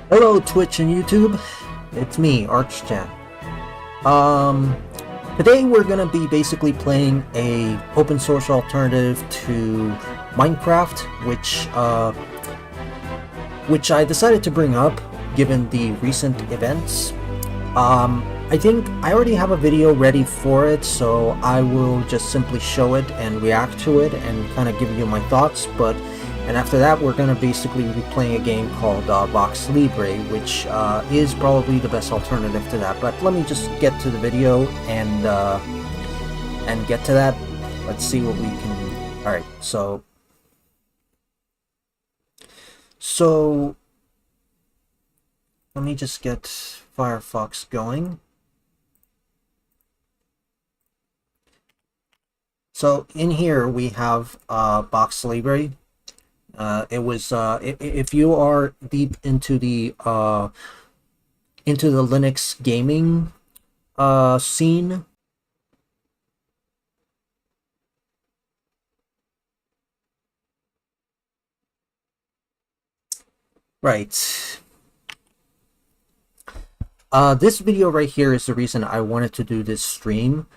Hello Twitch and YouTube, it's me, ArchChan. Today we're gonna be basically playing a open source alternative to Minecraft, which I decided to bring up given the recent events. I think I already have a video ready for it, so I will just simply show it and react to it and kind of give you my thoughts. And after that, we're going to basically be playing a game called VOXELIBRE, which is probably the best alternative to that. But let me just get to the video and get to that. Let's see what we can. All right, so let me just get Firefox going. So in here we have VOXELIBRE. If you are deep into the Linux gaming scene, right. This video right here is the reason I wanted to do this stream.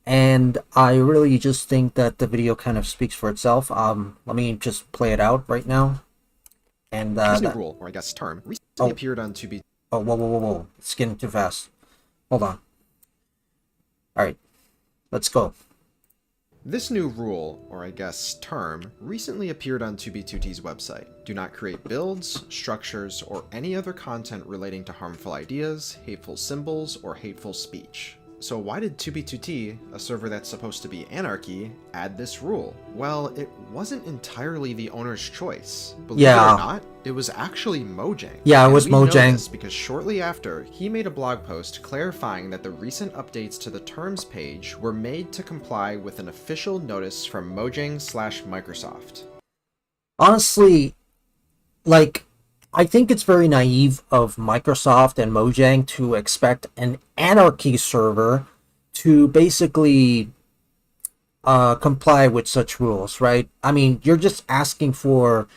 And I really just think that the video kind of speaks for itself. Let me just play it out right now. And this new rule, or I guess term, recently appeared on 2B. Oh, whoa. It's getting too fast. Hold on. Let's go. This new rule, or I guess term, recently appeared on 2B2T's website. Do not create builds, structures, or any other content relating to harmful ideas, hateful symbols, or hateful speech. So why did 2B2T, a server that's supposed to be anarchy, add this rule? Well, it wasn't entirely the owner's choice. Believe it or not, it was actually Mojang. Yeah, it was And we know Mojang. this because shortly after, he made a blog post clarifying that the recent updates to the terms page were made to comply with an official notice from Mojang/Microsoft. Honestly, like, I think it's very naive of Microsoft and Mojang to expect an anarchy server to basically comply with such rules, right? I mean, you're just asking for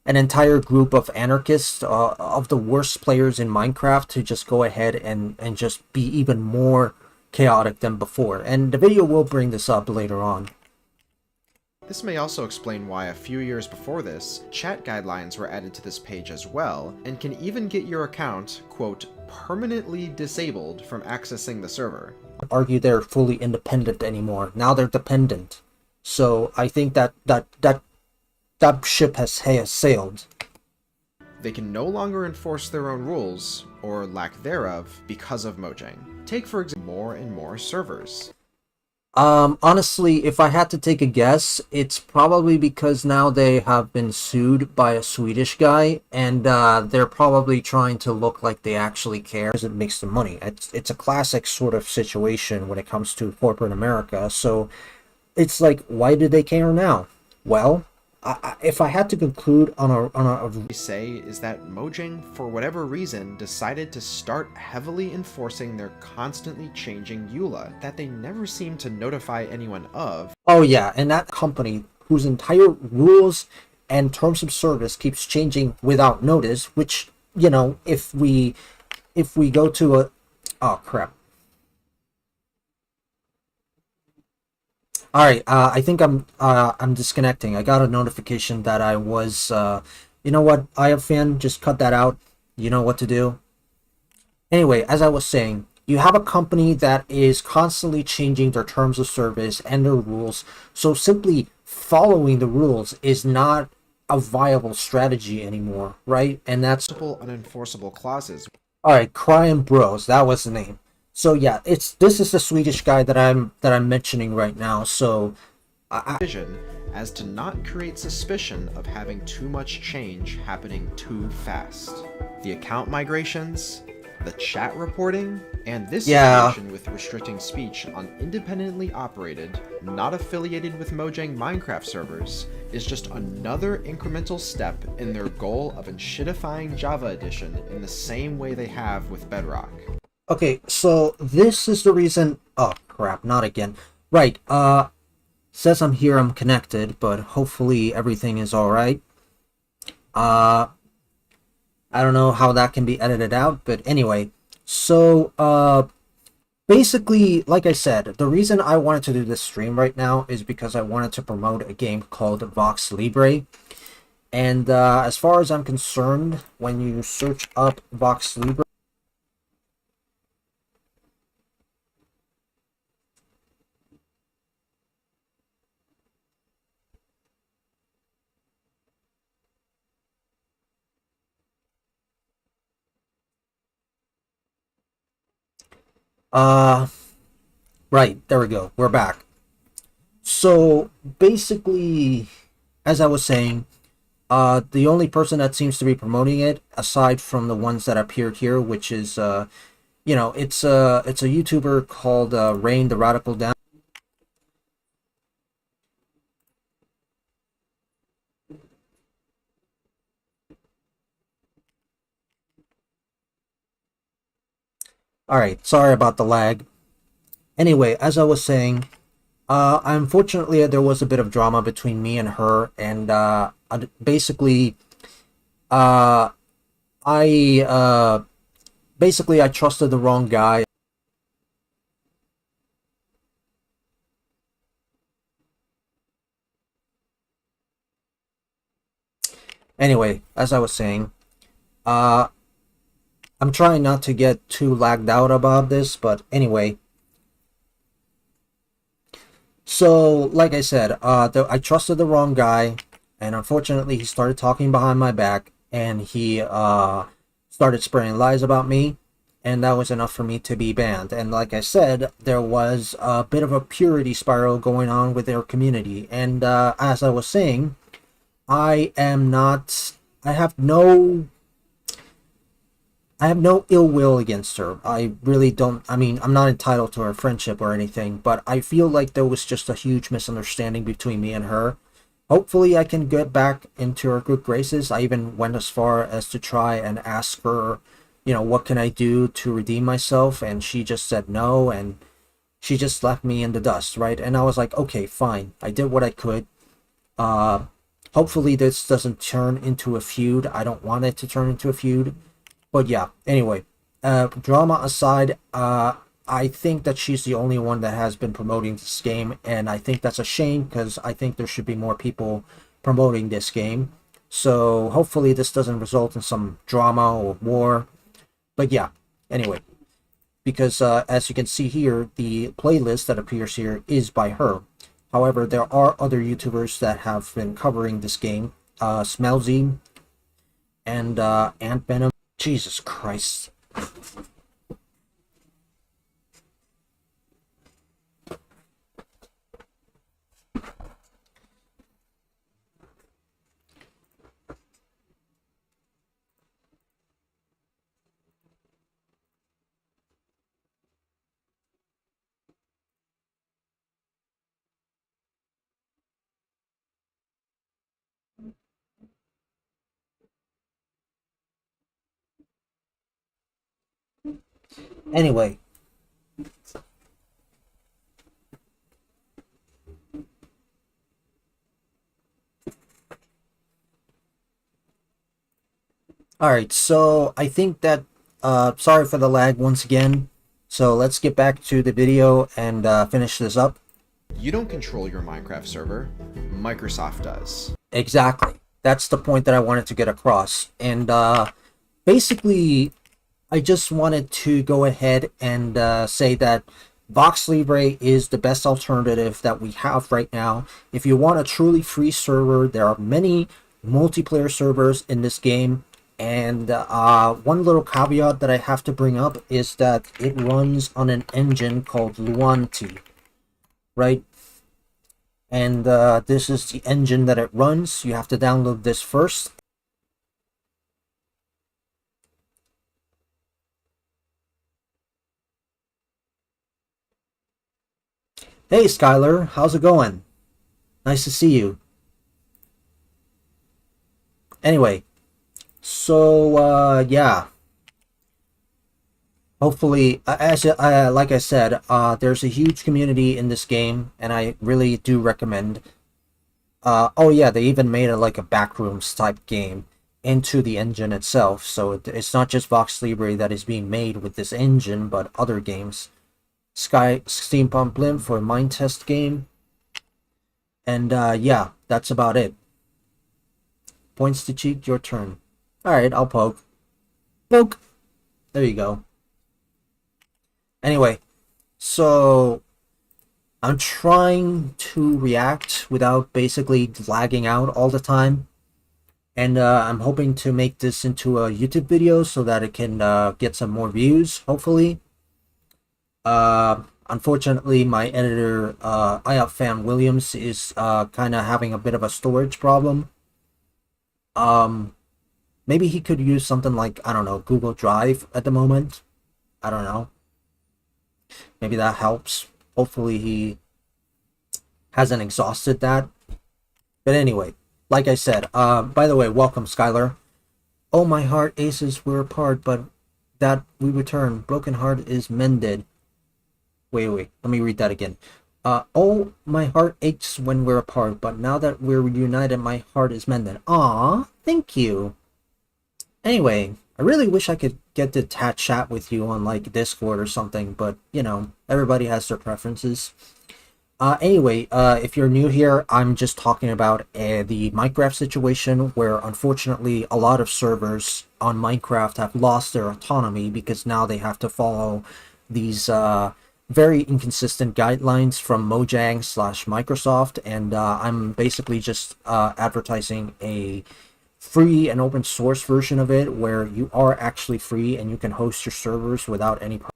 an entire group of anarchists, of the worst players in Minecraft, to just go ahead and just be even more chaotic than before. And the video will bring this up later on. This may also explain why a few years before this, chat guidelines were added to this page as well, and can even get your account, quote, permanently disabled from accessing the server. Argue they're fully independent anymore. Now they're dependent. So I think that ship has sailed. They can no longer enforce their own rules, or lack thereof, because of Mojang. Take for example more and more servers. Honestly, if I had to take a guess, it's probably because now they have been sued by a Swedish guy, and they're probably trying to look like they actually care because it makes them money. It's a classic sort of situation when it comes to corporate America. So it's like, why do they care now? Well, if I had to conclude on a Say is that Mojang, for whatever reason, decided to start heavily enforcing their constantly changing EULA that they never seem to notify anyone of. Oh yeah, and that company whose entire rules and terms of service keeps changing without notice, which, you know, if we go to a... Oh crap. Alright, I think I'm disconnecting. I got a notification that I was you know what, IFan, just cut that out. You know what to do. Anyway, as I was saying, you have a company that is constantly changing their terms of service and their rules, so simply following the rules is not a viable strategy anymore, right? And that's Multiple unenforceable clauses. Alright, Crying Bros, that was the name. So yeah, this is the Swedish guy that I'm mentioning right now. So Vision as to not create suspicion of having too much change happening too fast. The account migrations, the chat reporting, and this situation with restricting speech on independently operated, not affiliated with Mojang Minecraft servers, is just another incremental step in their goal of enshittifying Java Edition in the same way they have with Bedrock. Okay, so this is the reason... Oh, crap, not again. Right, says I'm here, I'm connected, but hopefully everything is alright. I don't know how that can be edited out, but anyway. So, basically, like I said, the reason I wanted to do this stream right now is because I wanted to promote a game called VOXELIBRE. And, as far as I'm concerned, when you search up VOXELIBRE, right, there we go. We're back. So basically, as I was saying, the only person that seems to be promoting it, aside from the ones that appeared here, which is, you know, it's a YouTuber called Rain the Radical Down. Alright, sorry about the lag. Anyway, as I was saying, unfortunately there was a bit of drama between me and her, and basically, I trusted the wrong guy. Anyway, as I was saying, I'm trying not to get too lagged out about this, but anyway. So, like I said, I trusted the wrong guy, and unfortunately, he started talking behind my back, and he started spreading lies about me, and that was enough for me to be banned. And like I said, there was a bit of a purity spiral going on with their community, and as I was saying, I am not. I have no I have no ill will against her. I really don't. I mean, I'm not entitled to her friendship or anything, but I feel like there was just a huge misunderstanding between me and her. Hopefully, I can get back into her good graces. I even went as far as to try and ask her, what can I do to redeem myself? And she just said no, and she just left me in the dust, right? And I was like, okay, fine. I did what I could. Uh, Hopefully, this doesn't turn into a feud. I don't want it to turn into a feud. But yeah, anyway, drama aside, I think that she's the only one that has been promoting this game, and I think that's a shame because I think there should be more people promoting this game. So hopefully this doesn't result in some drama or war. But yeah, anyway, because as you can see here, the playlist that appears here is by her. However, there are other YouTubers that have been covering this game, Smelzy and Ant Venom. Jesus Christ. Anyway, alright, so I think that, sorry for the lag once again. So let's get back to the video and finish this up. You don't control your Minecraft server. Microsoft does. Exactly. That's the point that I wanted to get across. And basically, I just wanted to go ahead and say that VOXELIBRE is the best alternative that we have right now. If you want a truly free server, there are many multiplayer servers in this game. And one little caveat that I have to bring up is that it runs on an engine called Luanti, right? And this is the engine that it runs. You have to download this first. Hey Skylar, how's it going? Nice to see you. Anyway, so yeah. Hopefully, as like I said, there's a huge community in this game, and I really do recommend. Oh yeah, they even made it like a backrooms type game into the engine itself, so it's not just VOXELIBRE that is being made with this engine, but other games. Steampunk Blimp for a mind test game, and yeah, that's about it. Points to cheek, your turn. Alright, I'll poke. Poke! There you go. Anyway, so I'm trying to react without basically lagging out all the time. And I'm hoping to make this into a YouTube video so that it can get some more views, hopefully. Unfortunately, my editor, IOPFan Williams, is kind of having a bit of a storage problem. Maybe he could use something like, I don't know, Google Drive at the moment. I don't know. Maybe that helps. Hopefully he hasn't exhausted that. But anyway, like I said, by the way, welcome Skylar. Oh my heart aces, we're apart, but that we return. Broken heart is mended. Wait, let me read that again. Oh, my heart aches when we're apart, but now that we're reunited, my heart is mended. Aw, thank you. Anyway, I really wish I could get to chat with you on like Discord or something, but everybody has their preferences. Anyway, if you're new here, I'm just talking about the Minecraft situation where unfortunately a lot of servers on Minecraft have lost their autonomy because now they have to follow these very inconsistent guidelines from Mojang/Microsoft, and I'm basically just advertising a free and open source version of it where you are actually free and you can host your servers without any problem.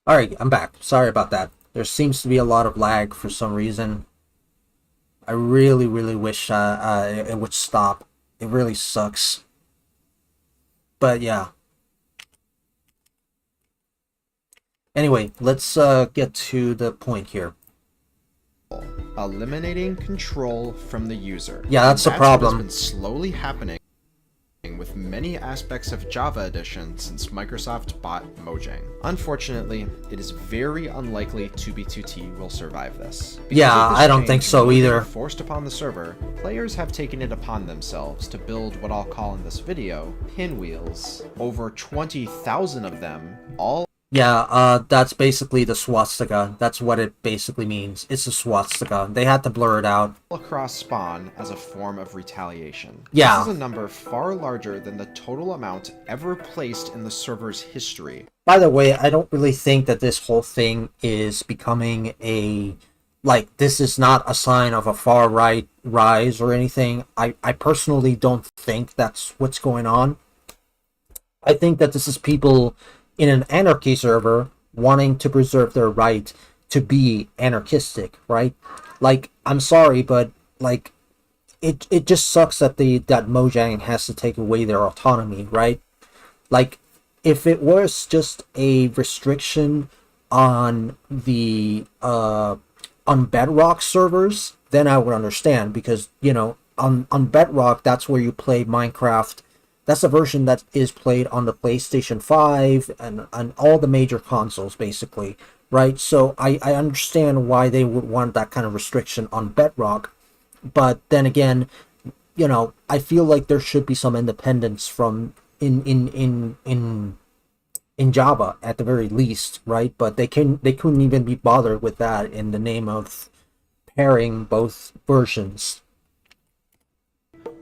Alright, I'm back. Sorry about that. There seems to be a lot of lag for some reason. I really, really wish it would stop. It really sucks. But yeah. Anyway, let's get to the point here. Eliminating control from the user. Yeah, that's the problem. What has been slowly happening with many aspects of Java Edition since Microsoft bought Mojang. Unfortunately, it is very unlikely 2B2T will survive this. Yeah, I don't think so either. Forced upon the server, players have taken it upon themselves to build what I'll call in this video pinwheels. Over 20,000 of them, all yeah, that's basically the swastika. That's what it basically means. It's a swastika. They had to blur it out. Across spawn as a form of retaliation. Yeah. This is a number far larger than the total amount ever placed in the server's history. By the way, I don't really think that this whole thing is becoming a... Like, this is not a sign of a far-right rise or anything. I personally don't think that's what's going on. I think that this is people in an anarchy server wanting to preserve their right to be anarchistic, right? Like, I'm sorry, but like it just sucks that that Mojang has to take away their autonomy, right? Like, if it was just a restriction on the on Bedrock servers, then I would understand, because, you know, on Bedrock, that's where you play Minecraft. That's a version that is played on the PlayStation 5 and all the major consoles, basically, right? So I understand why they would want that kind of restriction on Bedrock. But then again, you know, I feel like there should be some independence from in Java at the very least, right? But they couldn't even be bothered with that in the name of pairing both versions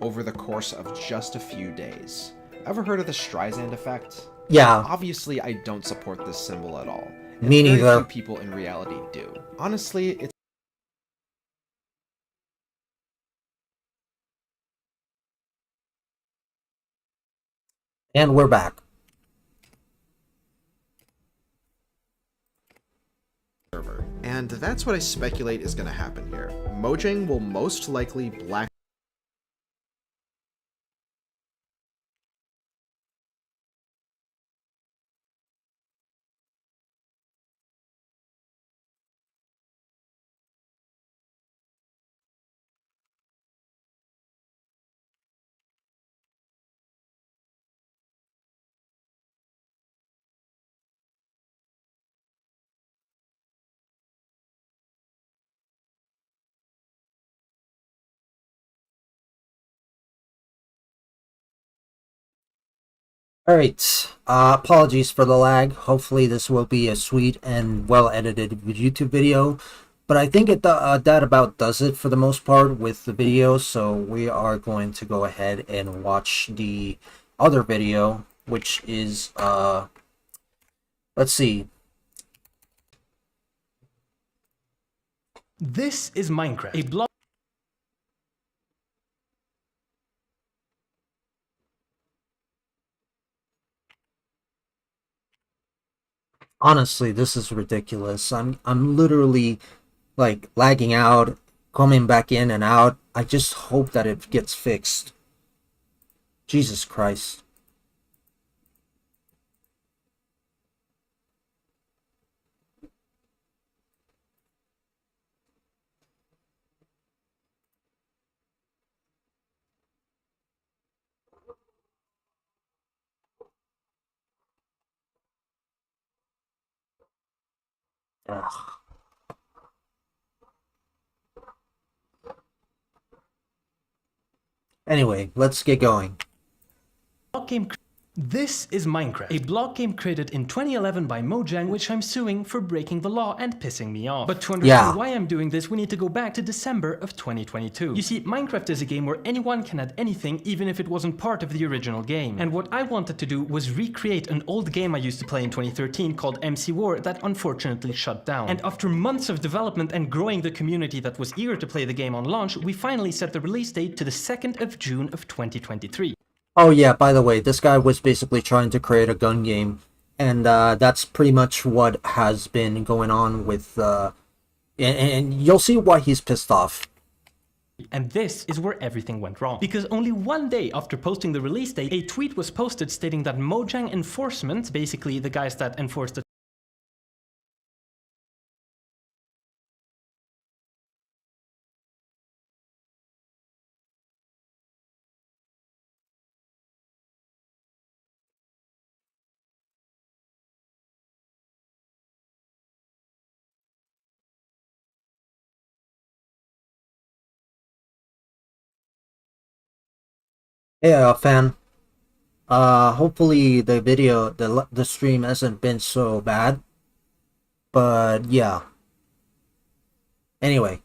over the course of just a few days. Ever heard of the Streisand effect? Yeah. Obviously, I don't support this symbol at all. Me neither. Very few people in reality do. Honestly, it's... And we're back. And that's what I speculate is going to happen here. Mojang will most likely black Alright, apologies for the lag. Hopefully this will be a sweet and well-edited YouTube video. But I think that about does it for the most part with the video. So we are going to go ahead and watch the other video, which is, let's see. This is Minecraft, a blog. Honestly, this is ridiculous. I'm literally like lagging out, coming back in and out. I just hope that it gets fixed. Jesus Christ. Ugh. Anyway, let's get going. Game This is Minecraft, a block game created in 2011 by Mojang, which I'm suing for breaking the law and pissing me off. But to understand why I'm doing this, we need to go back to December of 2022. You see, Minecraft is a game where anyone can add anything, even if it wasn't part of the original game. And what I wanted to do was recreate an old game I used to play in 2013 called MC War that unfortunately shut down. And after months of development and growing the community that was eager to play the game on launch, we finally set the release date to the 2nd of June of 2023. Oh yeah, by the way, this guy was basically trying to create a gun game, and that's pretty much what has been going on with, and you'll see why he's pissed off. And this is where everything went wrong. Because only one day after posting the release date, a tweet was posted stating that Mojang Enforcement, basically the guys that enforce the Hey, fan. Hopefully the stream hasn't been so bad. But yeah. Anyway.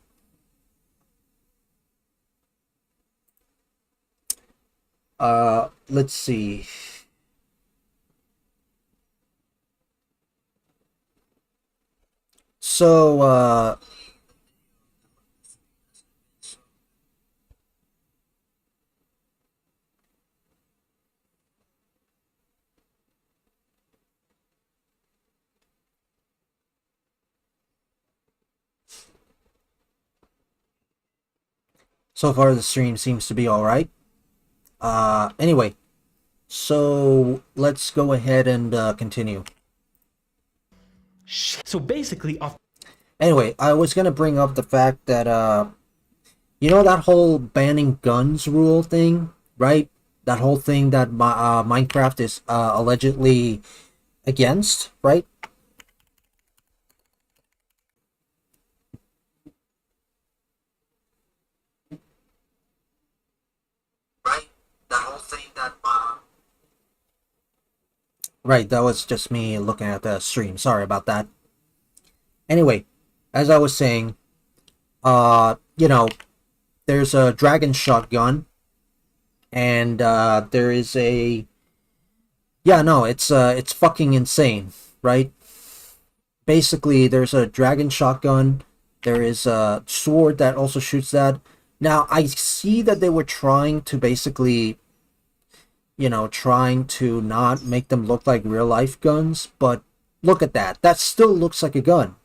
Let's see. So, so far the stream seems to be alright. Anyway. So, let's go ahead and continue. So basically, Anyway, I was gonna bring up the fact that, you know that whole banning guns rule thing, right? That whole thing that Minecraft is allegedly against, right? Right, that whole thing that Right, that was just me looking at the stream. Sorry about that. Anyway, as I was saying, you know, there's a dragon shotgun, and there is a, yeah, no, it's fucking insane, right? Basically, there's a dragon shotgun, there is a sword that also shoots that. Now, I see that they were trying to basically, you know, trying to not make them look like real life guns, but look at that. That still looks like a gun.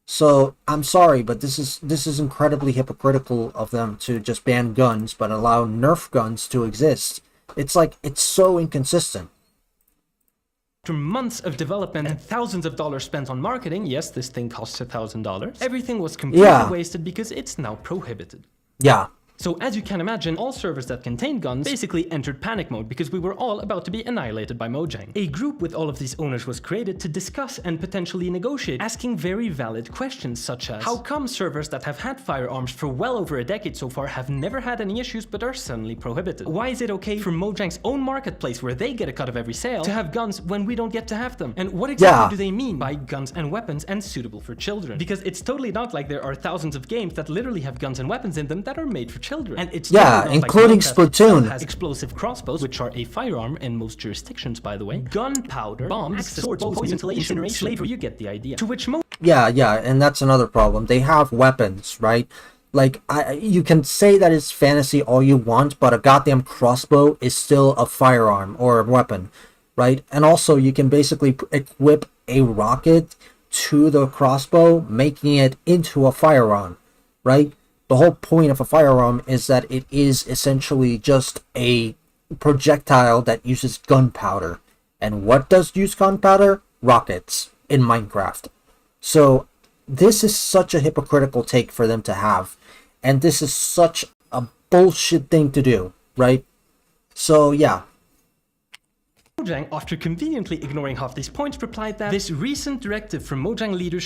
So, I'm sorry, but this is incredibly hypocritical of them to just ban guns but allow Nerf guns to exist. It's like, it's so inconsistent. after months of development and thousands of dollars spent on marketing, yes, this thing costs $1,000, everything was completely wasted because it's now prohibited. Yeah. So as you can imagine, all servers that contained guns basically entered panic mode because we were all about to be annihilated by Mojang. A group with all of these owners was created to discuss and potentially negotiate, asking very valid questions such as, how come servers that have had firearms for well over a decade so far have never had any issues but are suddenly prohibited? Why is it okay for Mojang's own marketplace, where they get a cut of every sale, to have guns when we don't get to have them? And what exactly do they mean by guns and weapons and suitable for children? Because it's totally not like there are thousands of games that literally have guns and weapons in them that are made for children. And it's including Splatoon. Has explosive crossbows, which are a firearm in most jurisdictions, by the way. Gunpowder, bombs, swords, poison, incinerator, slavery. You get the idea. To which yeah, and that's another problem. They have weapons, right? Like, you can say that it's fantasy all you want, but a goddamn crossbow is still a firearm or a weapon, right? And also, you can basically equip a rocket to the crossbow, making it into a firearm, right? The whole point of a firearm is that it is essentially just a projectile that uses gunpowder. And what does use gunpowder? Rockets in Minecraft. So this is such a hypocritical take for them to have. And this is such a bullshit thing to do, right? So yeah. Mojang, after conveniently ignoring half these points, replied that this recent directive from Mojang leadership